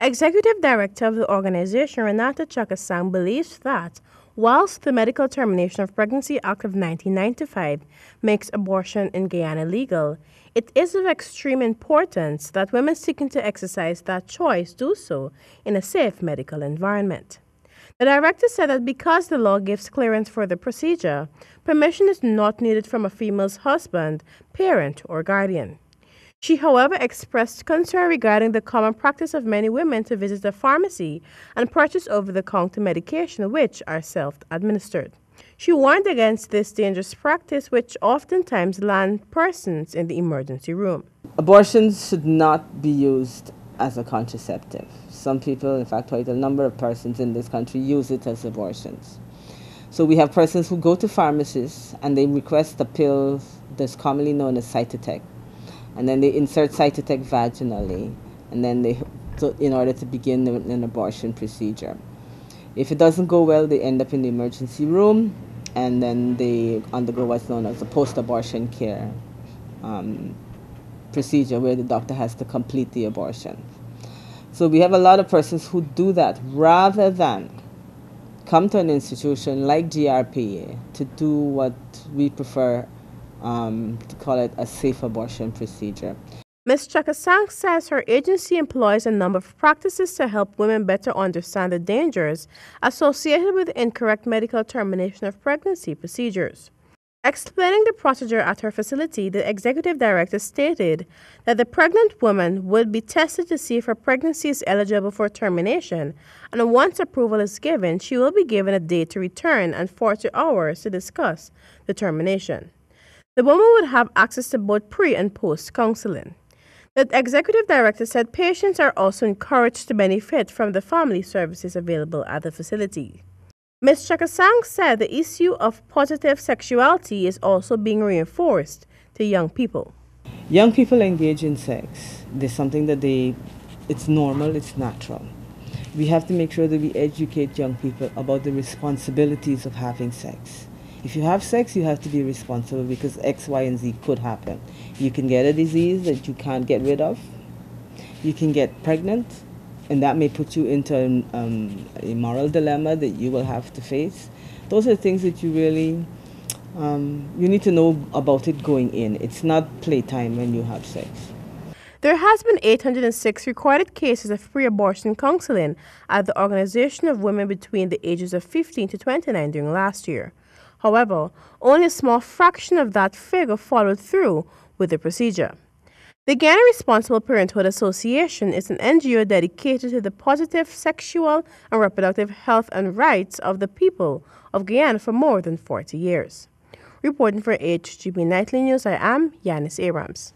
Executive Director of the organization, Renata Chakasang, believes that whilst the Medical Termination of Pregnancy Act of 1995 makes abortion in Guyana legal, it is of extreme importance that women seeking to exercise that choice do so in a safe medical environment. The director said that because the law gives clearance for the procedure, permission is not needed from a female's husband, parent, or guardian. She, however, expressed concern regarding the common practice of many women to visit a pharmacy and purchase over-the-counter medication which are self-administered. She warned against this dangerous practice which oftentimes land persons in the emergency room. Abortions should not be used as a contraceptive. Some people, in fact quite a number of persons in this country, use it as abortions. So we have persons who go to pharmacies and they request a pill that's commonly known as Cytotec. And then they insert Cytotec vaginally, and then in order to begin an abortion procedure. If it doesn't go well, they end up in the emergency room, and then they undergo what's known as a post-abortion care procedure, where the doctor has to complete the abortion. So we have a lot of persons who do that rather than come to an institution like Grpa to do what we prefer to call it a safe abortion procedure. Ms. Chakasang says her agency employs a number of practices to help women better understand the dangers associated with incorrect medical termination of pregnancy procedures. Explaining the procedure at her facility, the executive director stated that the pregnant woman would be tested to see if her pregnancy is eligible for termination, and once approval is given, she will be given a date to return and 40 hours to discuss the termination. The woman would have access to both pre- and post-counseling. The executive director said patients are also encouraged to benefit from the family services available at the facility. Ms. Chakasang said the issue of positive sexuality is also being reinforced to young people. Young people engage in sex. There's something that it's normal, it's natural. We have to make sure that we educate young people about the responsibilities of having sex. If you have sex, you have to be responsible because X, Y, and Z could happen. You can get a disease that you can't get rid of. You can get pregnant, and that may put you into a moral dilemma that you will have to face. Those are things that you really, you need to know about it going in. It's not playtime when you have sex. There has been 806 recorded cases of pre-abortion counseling at the Organization of Women between the ages of 15 to 29 during last year. However, only a small fraction of that figure followed through with the procedure. The Guyana Responsible Parenthood Association is an NGO dedicated to the positive sexual and reproductive health and rights of the people of Guyana for more than 40 years. Reporting for HGB Nightly News, I am Yanis Abrams.